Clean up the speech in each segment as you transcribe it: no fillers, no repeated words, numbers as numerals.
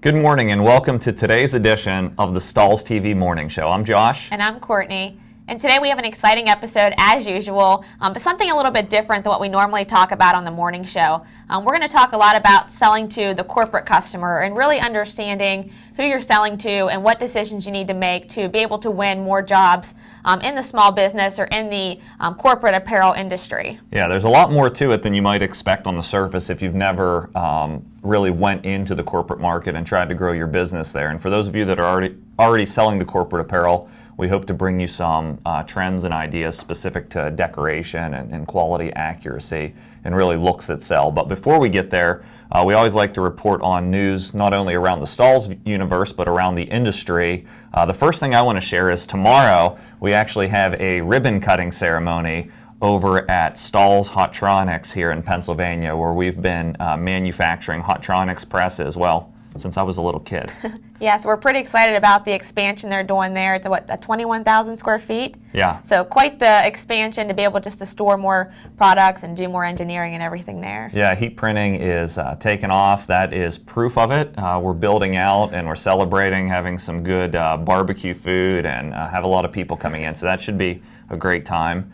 Good morning and welcome to today's edition of the Stahls TV Morning Show. I'm Josh. And I'm Courtney. And today we have an exciting episode as usual, but something a little bit different than what we normally talk about on the morning show. We're going to talk a lot about selling to the corporate customer and really understanding who you're selling to and what decisions you need to make to be able to win more jobs in the small business or in the corporate apparel industry. Yeah, there's a lot more to it than you might expect on the surface if you've never really went into the corporate market and tried to grow your business there. And for those of you that are already selling to corporate apparel, we hope to bring you some trends and ideas specific to decoration and quality accuracy and really looks that sell. But before we get there, we always like to report on news not only around the Stahls universe but around the industry. The first thing I want to share is tomorrow we actually have a ribbon cutting ceremony over at Stahls Hottronics here in Pennsylvania, where we've been manufacturing Hottronics presses, well, since I was a little kid. Yeah, so we're pretty excited about the expansion they're doing there. It's a 21,000 square feet? Yeah. So quite the expansion to be able just to store more products and do more engineering and everything there. Yeah, heat printing is taking off. That is proof of it. We're building out and we're celebrating, having some good barbecue food and have a lot of people coming in. So that should be a great time.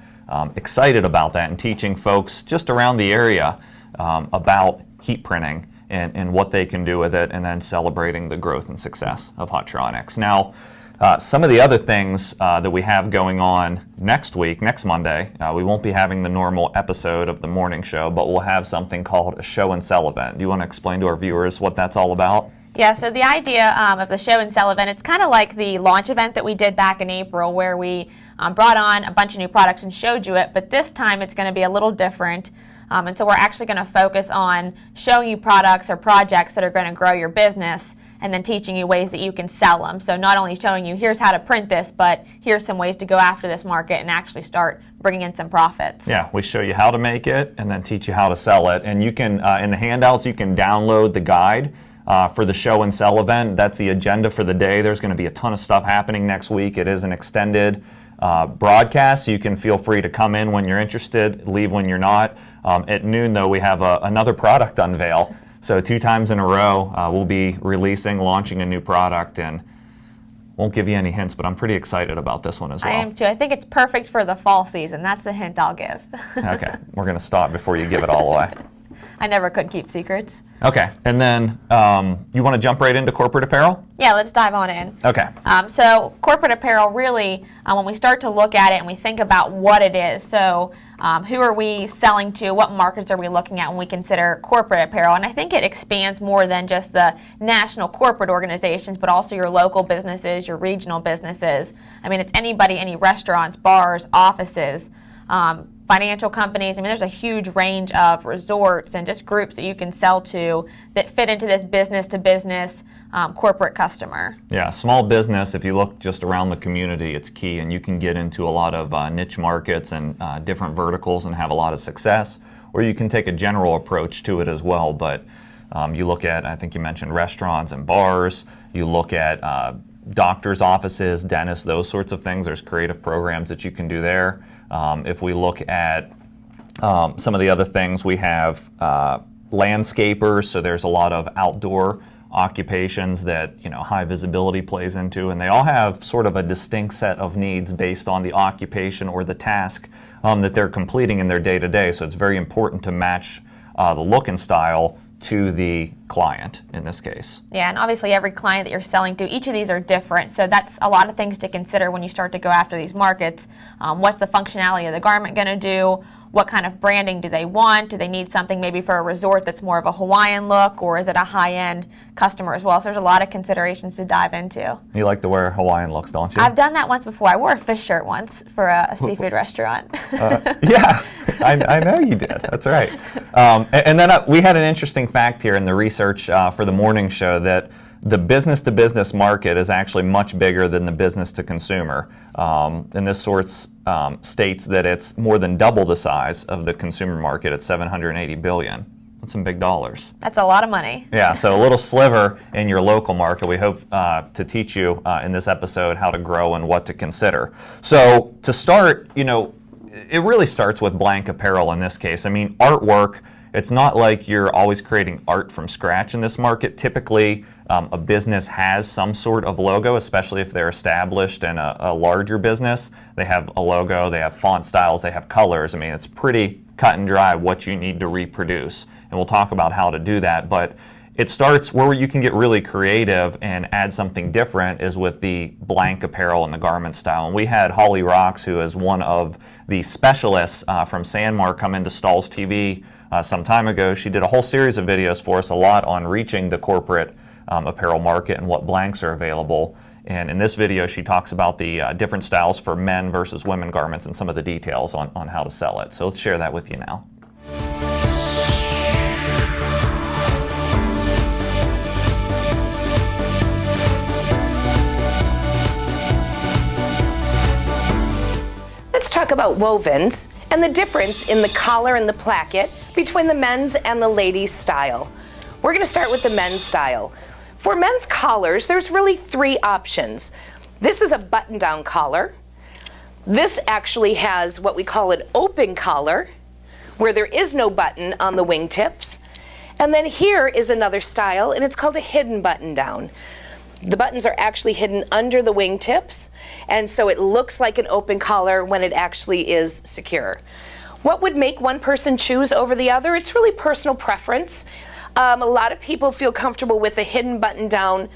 Excited about that and teaching folks just around the area about heat printing and what they can do with it, and then celebrating the growth and success of Hottronics. Now, some of the other things that we have going on next week, next Monday, we won't be having the normal episode of the morning show, but we'll have something called a show and sell event. Do you want to explain to our viewers what that's all about? Yeah, so the idea of the show and sell event, it's kind of like the launch event that we did back in April, where we brought on a bunch of new products and showed you it, but this time it's going to be a little different. And so we're actually going to focus on showing you products or projects that are going to grow your business and then teaching you ways that you can sell them. So not only showing you here's how to print this, but here's some ways to go after this market and actually start bringing in some profits. Yeah, we show you how to make it and then teach you how to sell it. And you can, in the handouts, you can download the guide for the show and sell event. That's the agenda for the day. There's going to be a ton of stuff happening next week. It is an extended broadcast, so you can feel free to come in when you're interested, leave when you're not. At noon, though, we have another product unveil. So 2 times in a row, we'll be launching a new product, and won't give you any hints, but I'm pretty excited about this one as well. I am too. I think it's perfect for the fall season. That's the hint I'll give. Okay, we're going to stop before you give it all away. I never could keep secrets. Okay, and then you want to jump right into corporate apparel? Yeah, let's dive on in. Okay. So corporate apparel really, when we start to look at it and we think about what it is, so who are we selling to, what markets are we looking at when we consider corporate apparel? And I think it expands more than just the national corporate organizations, but also your local businesses, your regional businesses. I mean, it's anybody, any restaurants, bars, offices, financial companies. I mean, there's a huge range of resorts and just groups that you can sell to that fit into this business-to-business corporate customer. Yeah, small business, if you look just around the community, it's key, and you can get into a lot of niche markets and different verticals and have a lot of success, or you can take a general approach to it as well. But you look at, I think you mentioned restaurants and bars, you look at doctors' offices, dentists, those sorts of things. There's creative programs that you can do there. If we look at some of the other things, we have landscapers, so there's a lot of outdoor occupations that high visibility plays into, and they all have sort of a distinct set of needs based on the occupation or the task that they're completing in their day-to-day. So it's very important to match the look and style to the client in this case. Yeah, and obviously every client that you're selling to, each of these are different, so that's a lot of things to consider when you start to go after these markets. What's the functionality of the garment going to do? What kind of branding do they want? Do they need something maybe for a resort that's more of a Hawaiian look, or is it a high-end customer as well? So there's a lot of considerations to dive into. You like to wear Hawaiian looks, don't you? I've done that once before. I wore a fish shirt once for a seafood restaurant. Yeah, I know you did. That's right. And then we had an interesting fact here in the research for the morning show that the business-to-business market is actually much bigger than the business-to-consumer. And this states that it's more than double the size of the consumer market at $780 billion. That's some big dollars. That's a lot of money. Yeah, so a little sliver in your local market. We hope to teach you in this episode how to grow and what to consider. So to start, it really starts with blank apparel in this case. I mean, artwork it's not like you're always creating art from scratch in this market. Typically, a business has some sort of logo, especially if they're established in a larger business. They have a logo, they have font styles, they have colors. I mean, it's pretty cut and dry what you need to reproduce. And we'll talk about how to do that. But it starts where you can get really creative and add something different is with the blank apparel and the garment style. And we had Holly Rocks, who is one of the specialists from Sanmar, come into Stahls TV some time ago. She did a whole series of videos for us, a lot on reaching the corporate apparel market and what blanks are available. And in this video, she talks about the different styles for men versus women garments and some of the details on how to sell it. So let's share that with you now. Let's talk about wovens and the difference in the collar and the placket between the men's and the ladies' style. We're going to start with the men's style. For men's collars, there's really three options. This is a button-down collar. This actually has what we call an open collar, where there is no button on the wingtips. And then here is another style, and it's called a hidden button-down. The buttons are actually hidden under the wingtips, and so it looks like an open collar when it actually is secure. What would make one person choose over the other? It's really personal preference. A lot of people feel comfortable with a hidden button down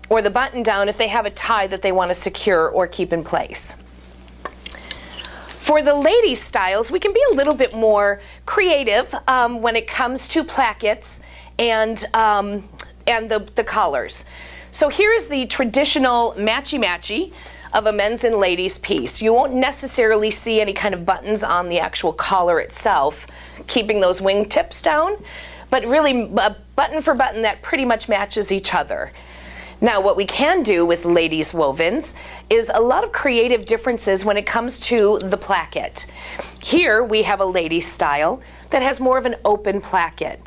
or the button down if they have a tie that they want to secure or keep in place. For the ladies' styles, we can be a little bit more creative when it comes to plackets and the collars. So here is the traditional matchy-matchy of a men's and ladies piece. You won't necessarily see any kind of buttons on the actual collar itself, keeping those wingtips down, but really button for button that pretty much matches each other. Now what we can do with ladies' wovens is a lot of creative differences when it comes to the placket. Here we have a ladies' style that has more of an open placket.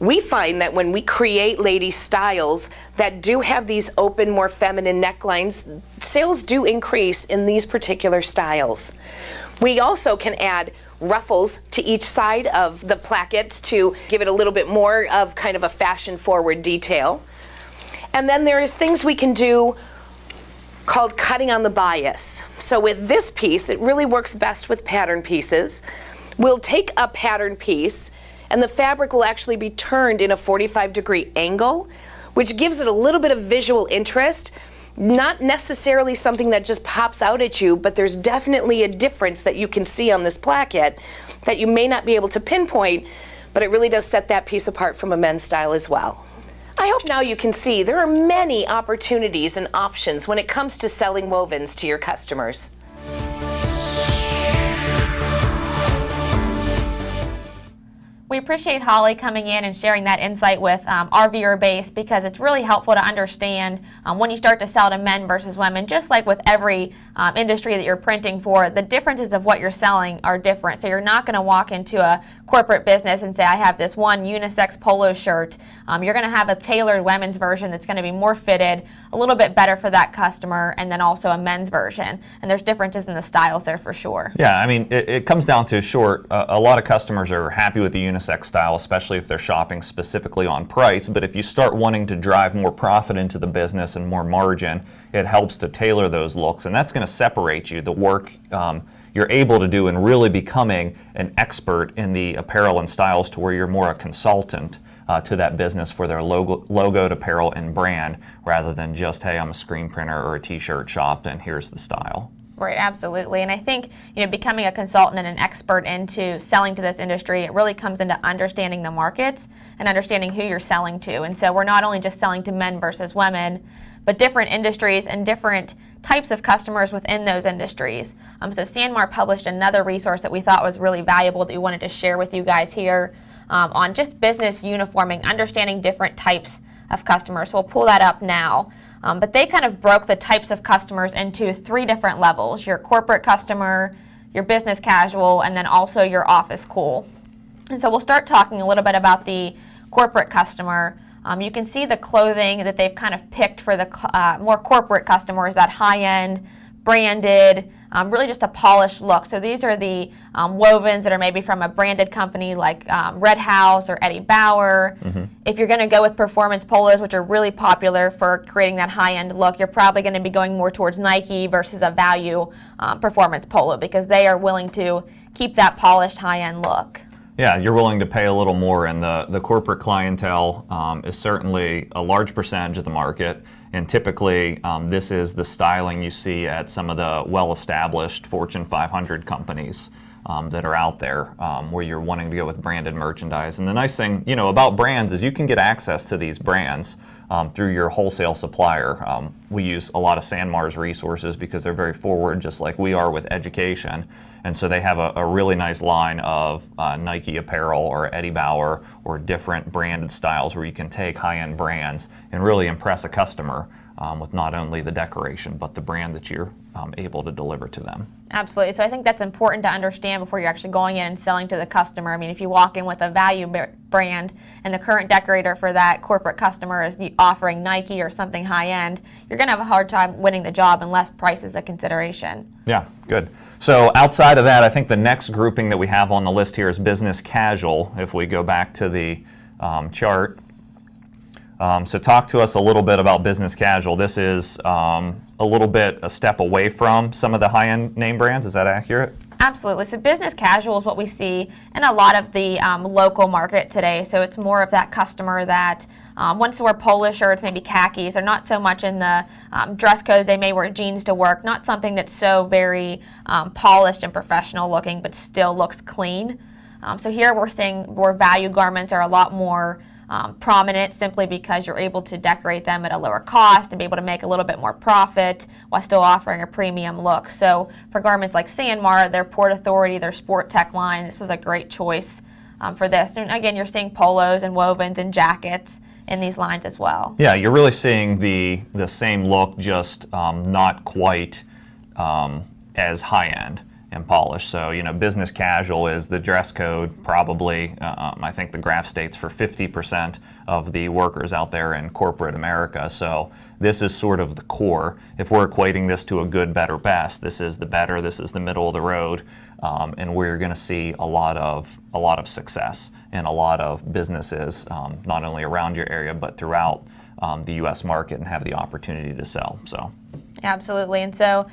We find that when we create ladies' styles that do have these open, more feminine necklines, sales do increase in these particular styles. We also can add ruffles to each side of the placket to give it a little bit more of kind of a fashion-forward detail. And then there is things we can do called cutting on the bias. So with this piece, it really works best with pattern pieces. We'll take a pattern piece and the fabric will actually be turned in a 45-degree angle, which gives it a little bit of visual interest. Not necessarily something that just pops out at you, but there's definitely a difference that you can see on this placket that you may not be able to pinpoint, but it really does set that piece apart from a men's style as well. I hope now you can see there are many opportunities and options when it comes to selling wovens to your customers. We appreciate Holly coming in and sharing that insight with our viewer base, because it's really helpful to understand when you start to sell to men versus women. Just like with every industry that you're printing for, the differences of what you're selling are different. So you're not going to walk into a corporate business and say, I have this one unisex polo shirt. You're going to have a tailored women's version that's going to be more fitted, a little bit better for that customer, and then also a men's version. And there's differences in the styles there for sure. Yeah, I mean, it comes down to a lot of customers are happy with the unisex style, especially if they're shopping specifically on price. But if you start wanting to drive more profit into the business and more margin, it helps to tailor those looks. And that's going to separate you, the work you're able to do, and really becoming an expert in the apparel and styles to where you're more a consultant to that business for their logoed apparel and brand, rather than just, hey, I'm a screen printer or a t-shirt shop and here's the style. Right, absolutely. And I think, becoming a consultant and an expert into selling to this industry, it really comes into understanding the markets and understanding who you're selling to. And so we're not only just selling to men versus women, but different industries and different types of customers within those industries. So Sanmar published another resource that we thought was really valuable that we wanted to share with you guys here on just business uniforming, understanding different types of customers. So we'll pull that up now. But they kind of broke the types of customers into 3 different levels: your corporate customer, your business casual, and then also your office cool. And so we'll start talking a little bit about the corporate customer. You can see the clothing that they've kind of picked for the more corporate customers, that high-end, branded, really just a polished look. So these are the wovens that are maybe from a branded company like Red House or Eddie Bauer. If you're going to go with performance polos, which are really popular for creating that high-end look, you're probably going to be going more towards Nike versus a value performance polo, because they are willing to keep that polished high-end look. Yeah, you're willing to pay a little more, and the corporate clientele is certainly a large percentage of the market. And typically, this is the styling you see at some of the well-established Fortune 500 companies that are out there, where you're wanting to go with branded merchandise. And the nice thing, about brands is you can get access to these brands through your wholesale supplier. We use a lot of Sanmar's resources because they're very forward, just like we are with education. And so they have a really nice line of Nike apparel or Eddie Bauer or different branded styles where you can take high-end brands and really impress a customer with not only the decoration but the brand that you're able to deliver to them. Absolutely. So I think that's important to understand before you're actually going in and selling to the customer. I mean, if you walk in with a value brand and the current decorator for that corporate customer is offering Nike or something high-end, you're going to have a hard time winning the job unless price is a consideration. Yeah, good. So outside of that, I think the next grouping that we have on the list here is business casual, if we go back to the chart. So talk to us a little bit about business casual. This is a little bit a step away from some of the high-end name brands. Is that accurate? Absolutely. So business casual is what we see in a lot of the local market today. So it's more of that customer that wants to wear polo shirts, maybe khakis. They're not so much in the dress codes. They may wear jeans to work. Not something that's so very polished and professional looking, but still looks clean. So here we're seeing where value garments are a lot more prominent, simply because you're able to decorate them at a lower cost and be able to make a little bit more profit while still offering a premium look. So for garments like Sanmar, their Port Authority, their Sport Tech line, this is a great choice for this. And again, you're seeing polos and wovens and jackets in these lines as well. Yeah, you're really seeing the same look, just not quite as high-end and polished. So, business casual is the dress code, probably, I think the graph states, for 50% of the workers out there in corporate America. So this is sort of the core. If we're equating this to a good, better, best, this is the better, this is the middle of the road, and we're going to see a lot of success in a lot of businesses, not only around your area, but throughout the U.S. market, and have the opportunity to sell. So, absolutely. And so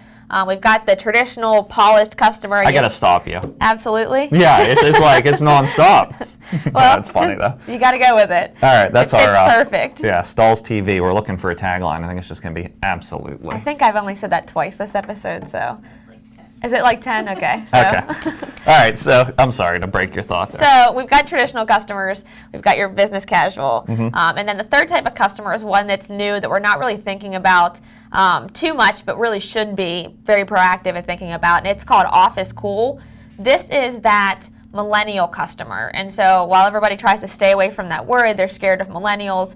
we've got the traditional polished customer. I got to stop you. Absolutely. Yeah, it's like it's nonstop. Well, that's funny though. You got to go with it. All right, that's it's perfect. Yeah, Stahls TV. We're looking for a tagline. I think it's just going to be absolutely. I think I've only said that twice this episode, so. Is it like 10? Okay. So. Okay. All right. So I'm sorry to break your thought there. So we've got traditional customers. We've got your business casual. And then the third type of customer is one that's new that we're not really thinking about too much, but really should be very proactive in thinking about. And it's called office cool. This is that millennial customer. And so while everybody tries to stay away from that word, they're scared of millennials.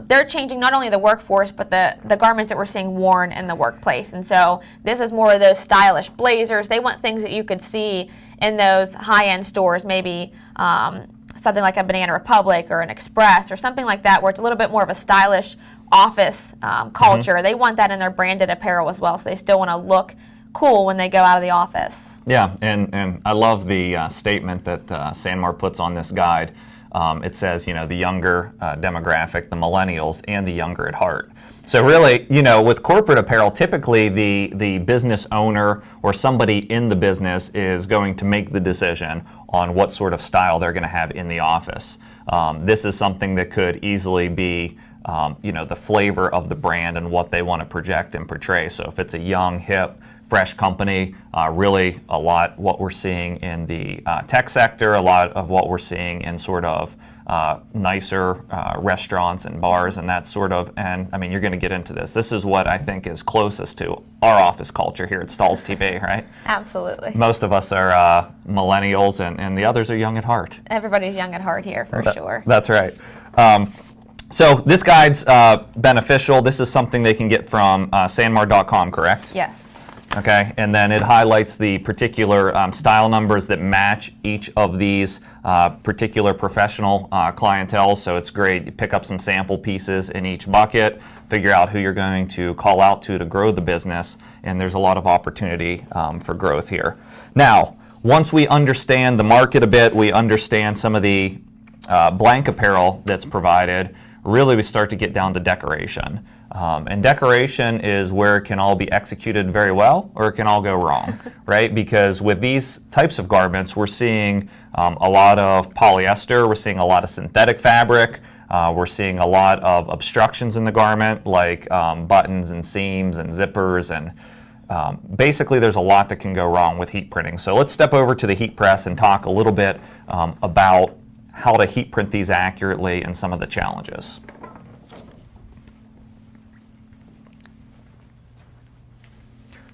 They're changing not only the workforce, but the garments that we're seeing worn in the workplace. And so this is more of those stylish blazers. They want things that you could see in those high-end stores, maybe something like a Banana Republic or an Express or something like that, where it's a little bit more of a stylish office culture. They want that in their branded apparel as well, so they still want to look cool when they go out of the office. Yeah, and I love the statement that Sanmar puts on this guide. It says, the younger demographic, the millennials, and the younger at heart. So really, with corporate apparel, typically the business owner or somebody in the business is going to make the decision on what sort of style they're going to have in the office. This is something that could easily be the flavor of the brand and what they want to project and portray. So if it's a young, hip, fresh company, really a lot what we're seeing in the tech sector, a lot of what we're seeing in sort of nicer restaurants and bars and that sort of, and I mean, you're going to get into this. This is what I think is closest to our office culture here at Stahls TV, right? Absolutely. Most of us are millennials, and the others are young at heart. Everybody's young at heart here, for sure. That's right. So this guide's beneficial. This is something they can get from sanmar.com, correct? Yes. Okay, and then it highlights the particular style numbers that match each of these particular professional clientele. So it's great. You pick up some sample pieces in each bucket, figure out who you're going to call out to grow the business, and there's a lot of opportunity for growth here. Now, once we understand the market a bit, we understand some of the blank apparel that's provided, really we start to get down to decoration. And decoration is where it can all be executed very well, or it can all go wrong, right? Because with these types of garments, we're seeing a lot of polyester, we're seeing a lot of synthetic fabric, we're seeing a lot of obstructions in the garment, like buttons and seams and zippers, and basically there's a lot that can go wrong with heat printing. So let's step over to the heat press and talk a little bit about how to heat print these accurately and some of the challenges.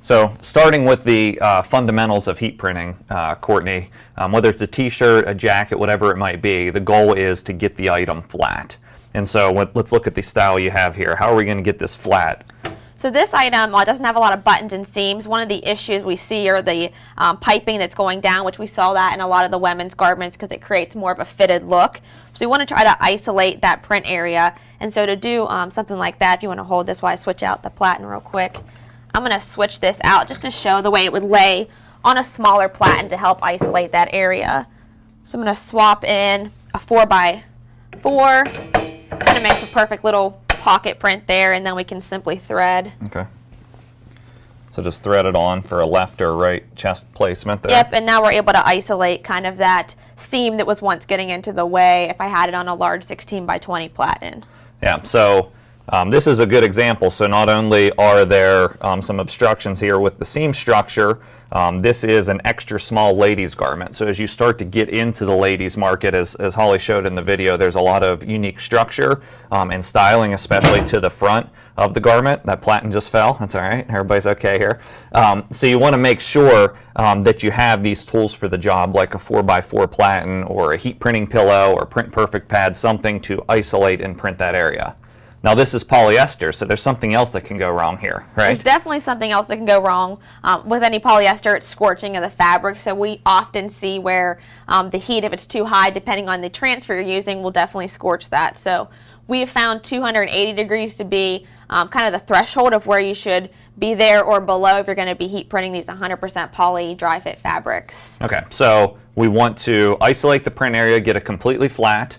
So starting with the fundamentals of heat printing, Courtney, whether it's a t-shirt, a jacket, whatever it might be, the goal is to get the item flat. And so let's look at the style you have here. How are we going to get this flat? So this item doesn't have a lot of buttons and seams. One of the issues we see are the piping that's going down, which we saw that in a lot of the women's garments because it creates more of a fitted look. So we want to try to isolate that print area. And so to do something like that, if you want to hold this while I switch out the platen real quick, I'm going to switch this out just to show the way it would lay on a smaller platen to help isolate that area. So I'm going to swap in a 4x4. Kind of makes a perfect little pocket print there, and then we can simply thread. Okay. So just thread it on for a left or right chest placement there. Yep, and now we're able to isolate kind of that seam that was once getting into the way if I had it on a large 16x20 platen. Yeah, so this is a good example. So not only are there some obstructions here with the seam structure, this is an extra small ladies garment. So as you start to get into the ladies market, as Holly showed in the video, there's a lot of unique structure and styling, especially to the front of the garment. That platen just fell. That's all right. Everybody's okay here. So you want to make sure that you have these tools for the job, like a 4x4 platen or a heat printing pillow or print perfect pad, something to isolate and print that area. Now this is polyester, so there's something else that can go wrong here, right? There's definitely something else that can go wrong. With any polyester, it's scorching of the fabric, so we often see where the heat, if it's too high, depending on the transfer you're using, will definitely scorch that. So we have found 280 degrees to be kind of the threshold of where you should be there or below if you're going to be heat printing these 100% poly dry fit fabrics. Okay, so we want to isolate the print area, get it completely flat.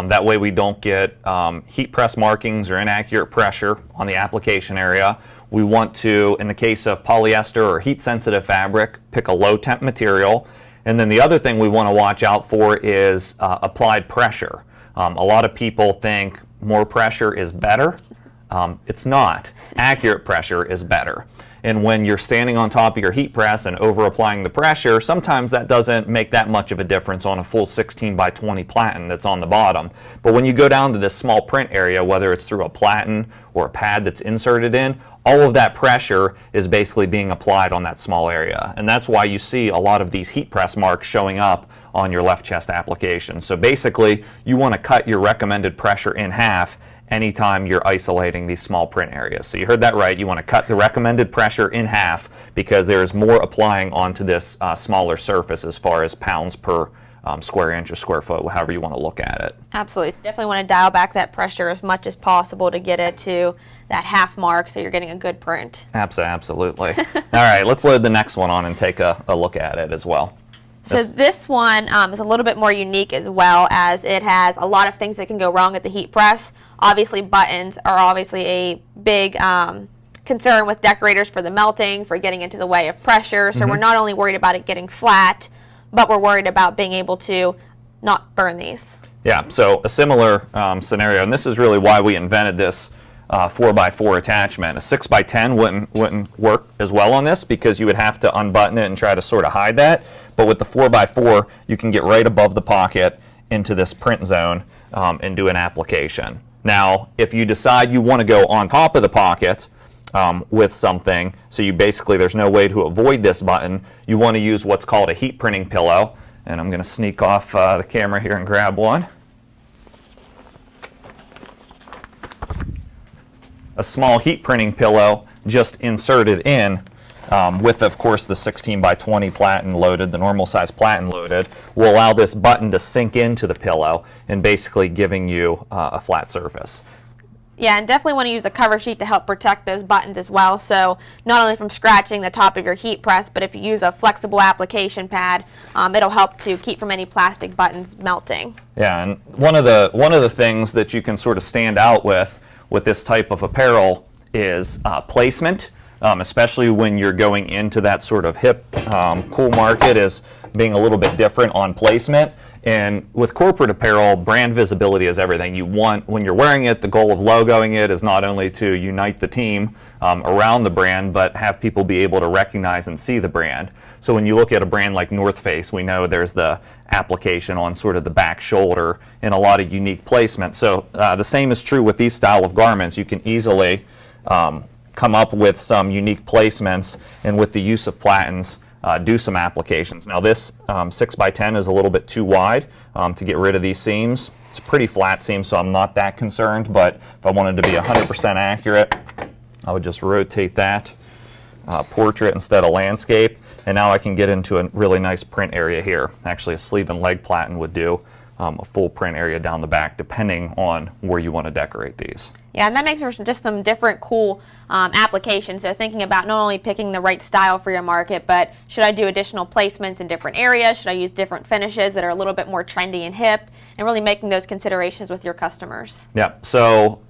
That way we don't get heat press markings or inaccurate pressure on the application area. We want to, in the case of polyester or heat sensitive fabric, pick a low temp material. And then the other thing we want to watch out for is applied pressure. A lot of people think more pressure is better. It's not. Accurate pressure is better. And when you're standing on top of your heat press and over applying the pressure, sometimes that doesn't make that much of a difference on a full 16x20 platen that's on the bottom. But when you go down to this small print area, whether it's through a platen or a pad that's inserted in, all of that pressure is basically being applied on that small area. And that's why you see a lot of these heat press marks showing up on your left chest application. So basically, you want to cut your recommended pressure in half anytime you're isolating these small print areas. So you heard that right. You want to cut the recommended pressure in half because there's more applying onto this smaller surface as far as pounds per square inch or square foot, however you want to look at it. Absolutely. Definitely want to dial back that pressure as much as possible to get it to that half mark so you're getting a good print. Absolutely. All right, let's load the next one on and take a look at it as well. So this one is a little bit more unique as well, as it has a lot of things that can go wrong at the heat press. Obviously buttons are obviously a big concern with decorators for the melting, for getting into the way of pressure. So we're not only worried about it getting flat, but we're worried about being able to not burn these. Yeah, so a similar scenario, and this is really why we invented this 4x4 attachment. A 6x10 wouldn't work as well on this because you would have to unbutton it and try to sort of hide that. But with the 4x4, you can get right above the pocket into this print zone and do an application. Now, if you decide you want to go on top of the pocket with something, so you basically, there's no way to avoid this button, you want to use what's called a heat printing pillow. And I'm going to sneak off the camera here and grab one. A small heat printing pillow just inserted in with, of course, the 16x20 platen loaded, the normal size platen loaded, will allow this button to sink into the pillow and basically giving you a flat surface. Yeah, and definitely want to use a cover sheet to help protect those buttons as well. So not only from scratching the top of your heat press, but if you use a flexible application pad, it'll help to keep from any plastic buttons melting. Yeah, and one of the things that you can sort of stand out with this type of apparel is placement, especially when you're going into that sort of hip, cool market, is being a little bit different on placement. And with corporate apparel, brand visibility is everything. You want, when you're wearing it, the goal of logoing it is not only to unite the team around the brand, but have people be able to recognize and see the brand. So when you look at a brand like North Face, we know there's the application on sort of the back shoulder and a lot of unique placement. So the same is true with these style of garments. You can easily come up with some unique placements, and with the use of platens, do some applications. Now this 6x10 is a little bit too wide to get rid of these seams. It's a pretty flat seam, so I'm not that concerned, but if I wanted to be 100% accurate, I would just rotate that portrait instead of landscape, and now I can get into a really nice print area here. Actually, a sleeve and leg platen would do a full print area down the back, depending on where you want to decorate these. Yeah, and that makes for just some different cool applications. So thinking about not only picking the right style for your market, but should I do additional placements in different areas? Should I use different finishes that are a little bit more trendy and hip? And really making those considerations with your customers. Yeah, so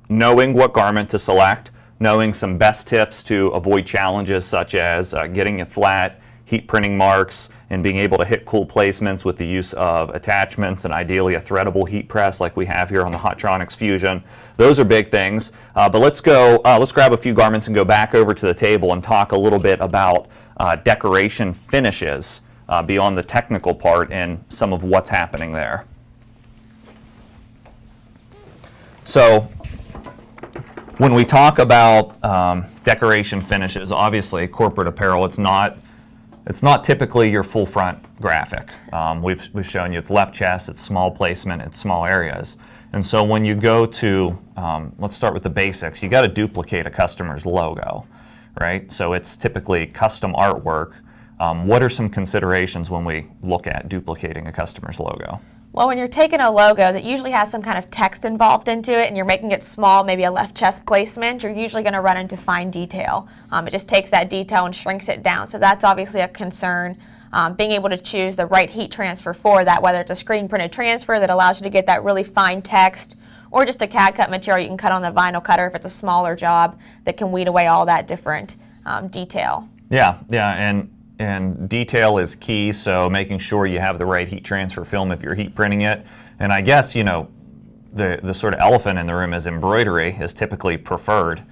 knowing what garment to select, knowing some best tips to avoid challenges such as getting it flat, heat printing marks, and being able to hit cool placements with the use of attachments and ideally a threadable heat press like we have here on the Hotronix Fusion. Those are big things. But let's grab a few garments and go back over to the table and talk a little bit about decoration finishes beyond the technical part and some of what's happening there. So when we talk about decoration finishes, obviously corporate apparel, it's not typically your full front graphic. We've shown you it's left chest, it's small placement, it's small areas. And so when you go to, let's start with the basics, you got to duplicate a customer's logo, right? So it's typically custom artwork. What are some considerations when we look at duplicating a customer's logo? Well, when you're taking a logo that usually has some kind of text involved into it and you're making it small, maybe a left chest placement, you're usually going to run into fine detail. It just takes that detail and shrinks it down. So that's obviously a concern. Being able to choose the right heat transfer for that, whether it's a screen printed transfer that allows you to get that really fine text, or just a CAD-CUT material you can cut on the vinyl cutter if it's a smaller job that can weed away all that different detail. Yeah, and detail is key, so making sure you have the right heat transfer film if you're heat printing it. And I guess, you know, the sort of elephant in the room is embroidery is typically preferred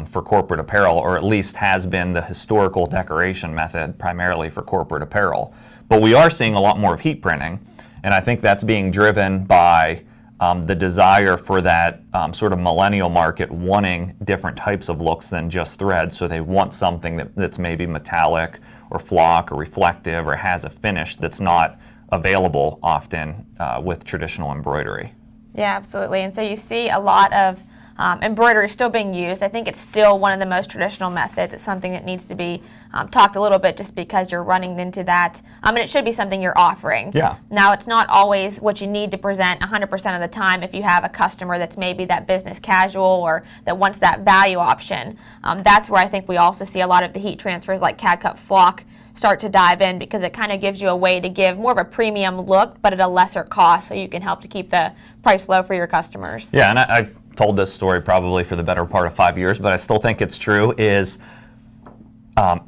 for corporate apparel, or at least has been the historical decoration method primarily for corporate apparel. But we are seeing a lot more of heat printing, and I think that's being driven by the desire for that sort of millennial market wanting different types of looks than just thread. So they want something that's maybe metallic or flock or reflective or has a finish that's not available often with traditional embroidery. Yeah, absolutely. And so you see a lot of embroidery still being used. I think it's still one of the most traditional methods. It's something that needs to be talked a little bit just because you're running into that. And it should be something you're offering. Yeah. Now, it's not always what you need to present 100% of the time if you have a customer that's maybe that business casual or that wants that value option. That's where I think we also see a lot of the heat transfers like CAD-CUT flock start to dive in, because it kind of gives you a way to give more of a premium look but at a lesser cost, so you can help to keep the price low for your customers. Yeah, and I've told this story probably for the better part of 5 years, but I still think it's true, is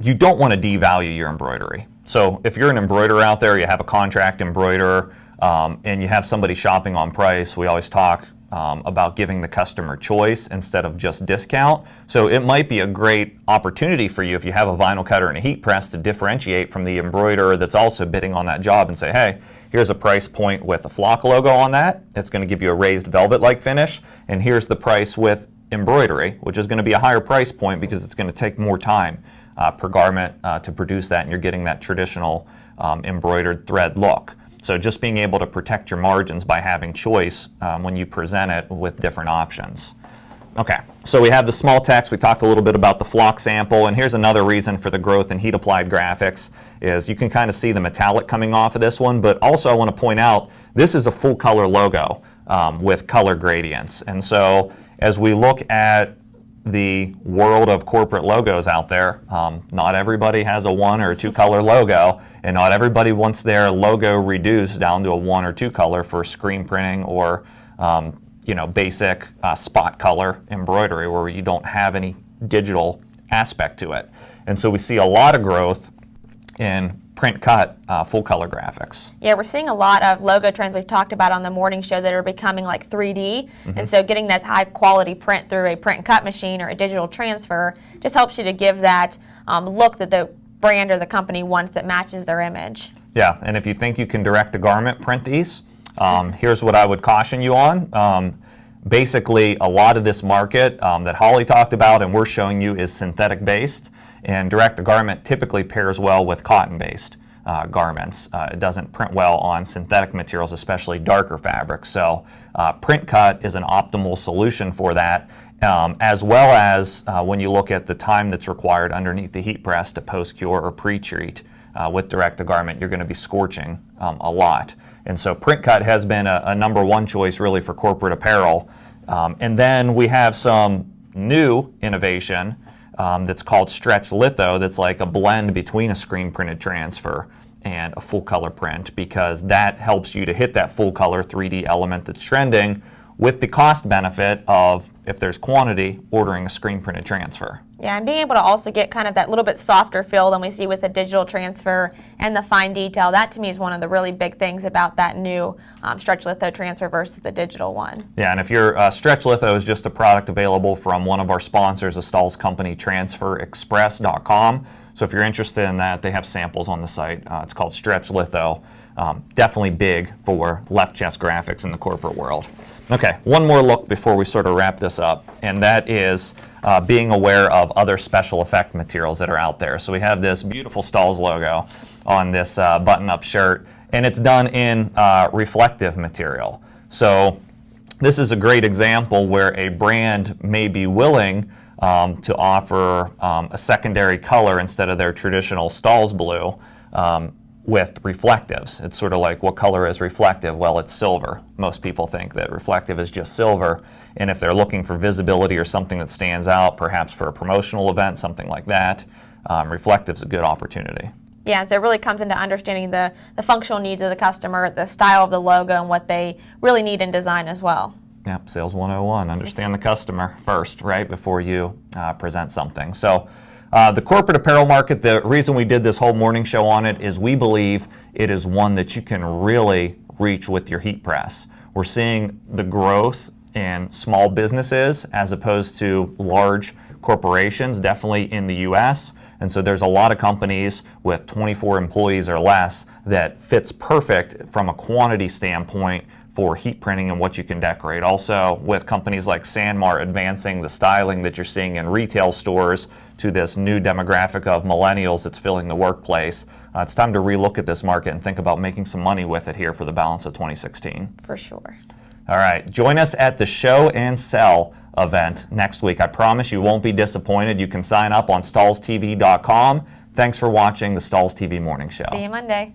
you don't want to devalue your embroidery. So if you're an embroiderer out there, you have a contract embroiderer, and you have somebody shopping on price, we always talk about giving the customer choice instead of just discount. So it might be a great opportunity for you if you have a vinyl cutter and a heat press to differentiate from the embroiderer that's also bidding on that job and say, hey, here's a price point with a flock logo on that. It's going to give you a raised velvet-like finish. And here's the price with embroidery, which is going to be a higher price point because it's going to take more time per garment to produce that, and you're getting that traditional embroidered thread look. So just being able to protect your margins by having choice when you present it with different options. Okay, so we have the small text. We talked a little bit about the flock sample, and here's another reason for the growth in heat-applied graphics is you can kind of see the metallic coming off of this one, but also I want to point out this is a full-color logo. with color gradients. And so as we look at the world of corporate logos out there, not everybody has a 1 or 2 color logo, and not everybody wants their logo reduced down to a 1 or 2 color for screen printing or basic spot color embroidery where you don't have any digital aspect to it. And so we see a lot of growth in print cut full color graphics. Yeah, we're seeing a lot of logo trends we've talked about on the morning show that are becoming like 3D. And so getting that high quality print through a print and cut machine or a digital transfer just helps you to give that look that the brand or the company wants that matches their image. Yeah, and if you think you can direct a garment print these, here's what I would caution you on. Basically, a lot of this market that Holly talked about and we're showing you is synthetic based, and direct to garment typically pairs well with cotton based garments. It doesn't print well on synthetic materials, especially darker fabrics. So print cut is an optimal solution for that, as well as when you look at the time that's required underneath the heat press to post cure or pre-treat. With direct to garment, you're going to be scorching a lot. And so print cut has been a number one choice really for corporate apparel. And then we have some new innovation that's called stretch litho, that's like a blend between a screen printed transfer and a full color print, because that helps you to hit that full color 3D element that's trending with the cost benefit of, if there's quantity, ordering a screen printed transfer. Yeah, and being able to also get kind of that little bit softer feel than we see with the digital transfer and the fine detail, that to me is one of the really big things about that new stretch litho transfer versus the digital one. Yeah, and if your stretch litho is just a product available from one of our sponsors, the Stahls company, transferexpress.com. So if you're interested in that, they have samples on the site. It's called stretch litho. Definitely big for left chest graphics in the corporate world. Okay, one more look before we sort of wrap this up, and that is being aware of other special effect materials that are out there. So we have this beautiful Stahls logo on this button-up shirt, and it's done in reflective material. So this is a great example where a brand may be willing to offer a secondary color instead of their traditional Stahls blue with reflectives. It's sort of like, what color is reflective? Well, it's silver. Most people think that reflective is just silver, and if they're looking for visibility or something that stands out, perhaps for a promotional event, something like that, reflective's a good opportunity. Yeah, and so it really comes into understanding the functional needs of the customer, the style of the logo, and what they really need in design as well. Yep, Sales 101, understand the customer first, right, before you present something. So the corporate apparel market, the reason we did this whole morning show on it is we believe it is one that you can really reach with your heat press. We're seeing the growth in small businesses as opposed to large corporations, definitely in the US. And so there's a lot of companies with 24 employees or less that fits perfect from a quantity standpoint for heat printing and what you can decorate. Also, with companies like Sanmar advancing the styling that you're seeing in retail stores to this new demographic of millennials that's filling the workplace, it's time to relook at this market and think about making some money with it here for the balance of 2016. For sure. All right, join us at the Show and Sell event next week. I promise you won't be disappointed. You can sign up on StahlsTV.com. Thanks for watching the Stahls TV Morning Show. See you Monday.